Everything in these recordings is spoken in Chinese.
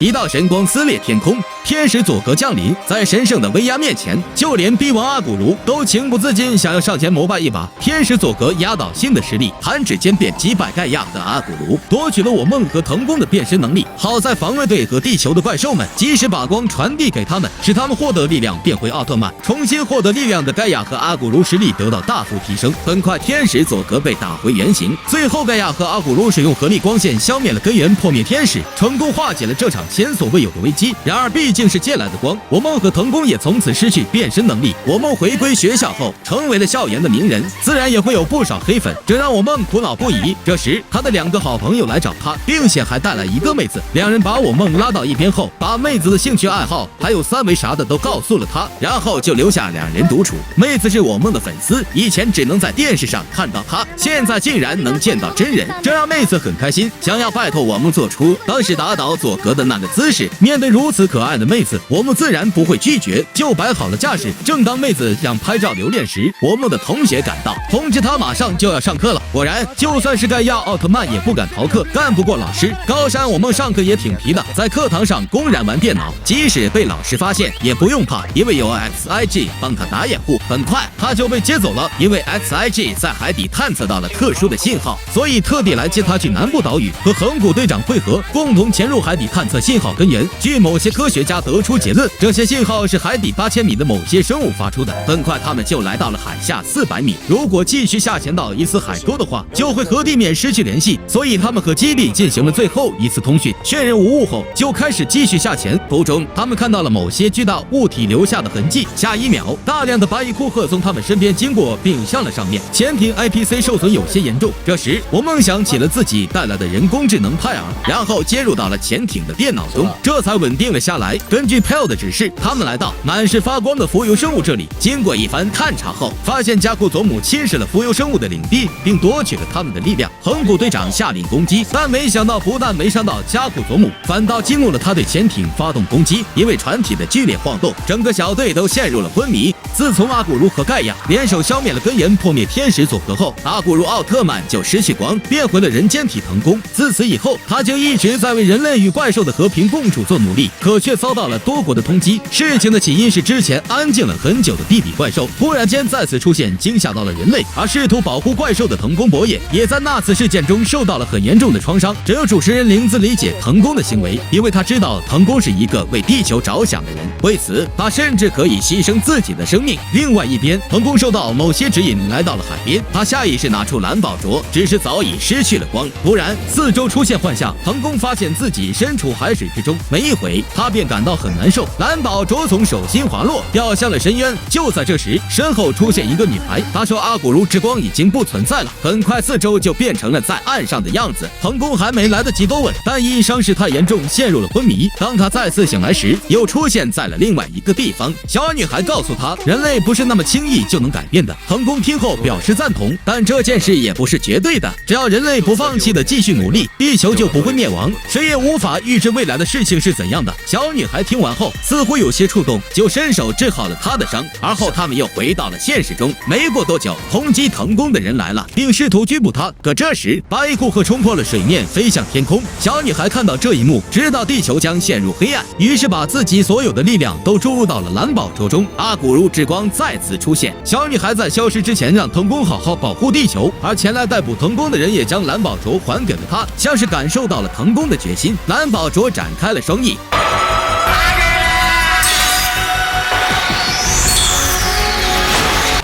一道神光撕裂天空，天使佐格降临，在神圣的威压面前，就连帝王阿古卢都情不自禁想要上前膜拜一把。天使佐格压倒性的实力，弹指间便击败盖亚和阿古卢，夺取了我梦和腾宫的变身能力。好在防卫队和地球的怪兽们及时把光传递给他们，使他们获得力量，变回奥特曼。重新获得力量的盖亚和阿古卢实力得到大幅提升。很快，天使佐格被打回原形。最后，盖亚和阿古卢使用合力光线消灭了根源，破灭天使，成功化解了这场前所未有的危机。然而毕竟是借来的光，我梦和腾宫也从此失去变身能力。我梦回归学校后，成为了校园的名人，自然也会有不少黑粉，这让我梦苦恼不已。这时，他的两个好朋友来找他，并且还带来一个妹子。两人把我梦拉到一边后，把妹子的兴趣爱好还有三围啥的都告诉了他，然后就留下两人独处。妹子是我梦的粉丝，以前只能在电视上看到他，现在竟然能见到真人，这让妹子很开心，想要拜托我梦做出当时打倒佐格的那个姿势。面对如此可爱的妹子，我们自然不会拒绝，就摆好了架势。正当妹子想拍照留念时，我们的同学赶到，通知他马上就要上课了。果然，就算是盖亚奥特曼也不敢逃课，干不过老师。高山我们上课也挺皮的，在课堂上公然玩电脑，即使被老师发现也不用怕，因为有 XIG 帮他打掩护。很快他就被接走了，因为 XIG 在海底探测到了特殊的信号，所以特地来接他去南部岛屿和横谷队长会合，共同潜入海底探测信号根源。据某些科学家得出结论，这些信号是海底8000米的某些生物发出的。很快他们就来到了海下400米，如果继续下潜到一次海沟的话，就会和地面失去联系，所以他们和基地进行了最后一次通讯，确认无误后就开始继续下潜。途中他们看到了某些巨大物体留下的痕迹，下一秒大量的白蚁库赫从他们身边经过并向了上面，潜艇 IPC 受损有些严重。这时我梦想起了自己带来的人工智能派尔，然后接入到了潜艇的电脑中，这才稳定了下来。根据 Pell 的指示，他们来到满是发光的浮游生物这里，经过一番探查后，发现加库佐姆侵蚀了浮游生物的领地，并夺取了他们的力量。横谷队长下令攻击，但没想到不但没伤到加库佐姆，反倒激怒了他对潜艇发动攻击。因为船体的剧烈晃动，整个小队都陷入了昏迷。自从阿古卢和盖亚联手消灭了根源，破灭天使佐格后，阿古卢奥特曼就失去光，变回了人间体腾宫。自此以后，他就一直在为人类与怪兽的和平共处做努力，可却遭到了多国的通缉。事情的起因是之前安静了很久的地底怪兽突然间再次出现，惊吓到了人类，而试图保护怪兽的腾宫博野也在那次事件中受到了很严重的创伤。只有主持人玲子理解腾宫的行为，因为他知道腾宫是一个为地球着想的人，为此他甚至可以牺牲自己的生命。另外一边，腾宫受到某些指引来到了海边，他下意识拿出蓝宝镯，只是早已失去了光。突然四周出现幻象，腾宫发现自己身处海水之中，没一会他便感到很难受，蓝宝镯从手心滑落，掉向了深渊。就在这时，身后出现一个女孩，她说阿古卢之光已经不存在了。很快四周就变成了在岸上的样子。腾宫还没来得及多问，但因伤势太严重，陷入了昏迷。当他再次醒来时，又出现在了另外一个地方。小女孩告诉他，人类不是那么轻易就能改变的。腾宫听后表示赞同，但这件事也不是绝对的，只要人类不放弃的继续努力，地球就不会灭亡。谁也无法预知未来的事情是怎样的。小女孩听完后似乎有些触动，就伸手治好了她的伤。而后他们又回到了现实中。没过多久，通缉腾宫的人来了，并试图拘捕他。可这时白库赫冲破了水面，飞向天空。小女孩看到这一幕，知道地球将陷入黑暗，于是把自己所有的力量都注入到了蓝宝镯中。阿古卢之光再次出现，小女孩在消失之前让腾宫好好保护地球，而前来逮捕腾宫的人也将蓝宝镯还给了他，像是感受到了腾宫的决心。蓝宝镯展开了双翼，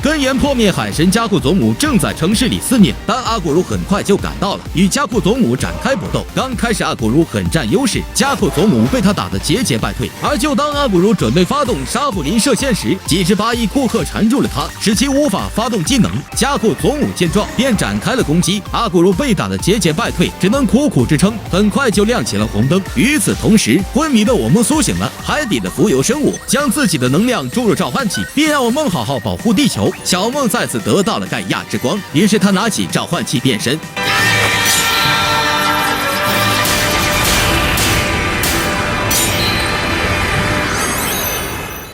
根源破灭海神加库佐姆正在城市里肆虐，但阿古卢很快就赶到了，与加库佐姆展开搏斗。刚开始阿古卢很占优势，加库佐姆被他打得节节败退。而就当阿古卢准备发动沙普林射线时，几十八亿库克缠住了他，使其无法发动技能。加库佐姆见状便展开了攻击，阿古卢被打得节节败退，只能苦苦支撑。很快就亮起了红灯。与此同时，昏迷的我梦苏醒了，海底的浮游生物将自己的能量注入召唤器，并让我梦好好保护地球。小梦再次得到了盖亚之光，于是他拿起召唤器变身。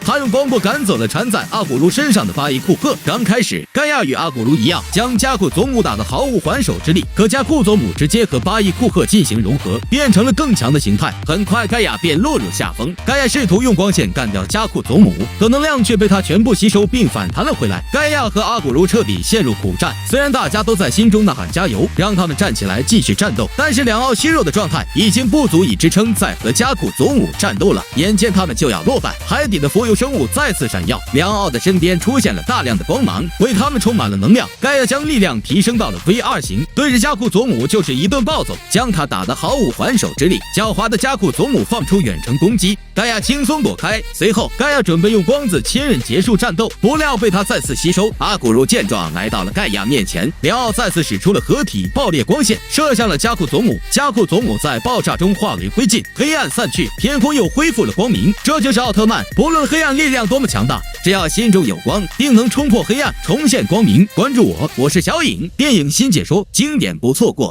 他用光波赶走了缠在阿古卢身上的巴伊库赫。刚开始，盖亚与阿古卢一样，将加库佐姆打得毫无还手之力，可加库佐姆直接和巴伊库赫进行融合，变成了更强的形态。很快，盖亚便落入下风。盖亚试图用光线干掉加库佐姆，可能量却被他全部吸收并反弹了回来。盖亚和阿古卢彻底陷入苦战，虽然大家都在心中呐喊加油，让他们站起来继续战斗，但是两奥虚弱的状态已经不足以支撑再和加库佐姆战斗了。眼见他们就要落败，海底的浮游生物再次闪耀，两奥的身边出现了大量的光芒，为他们充满了能量。盖亚将力量提升到了 V2 型，对着加库佐姆就是一顿暴走，将他打得毫无还手之力。狡猾的加库佐姆放出远程攻击，盖亚轻松躲开。随后，盖亚准备用光子切刃结束战斗，不料被他再次吸收。阿古卢见状来到了盖亚面前，两奥再次使出了合体爆裂光线，射向了加库佐姆。加库佐姆在爆炸中化为灰烬，黑暗散去，天空又恢复了光明。这就是奥特曼，不论黑暗力量多么强大，只要心中有光，定能冲破黑暗，重现光明。关注我，我是小影，电影新解说，经典不错过。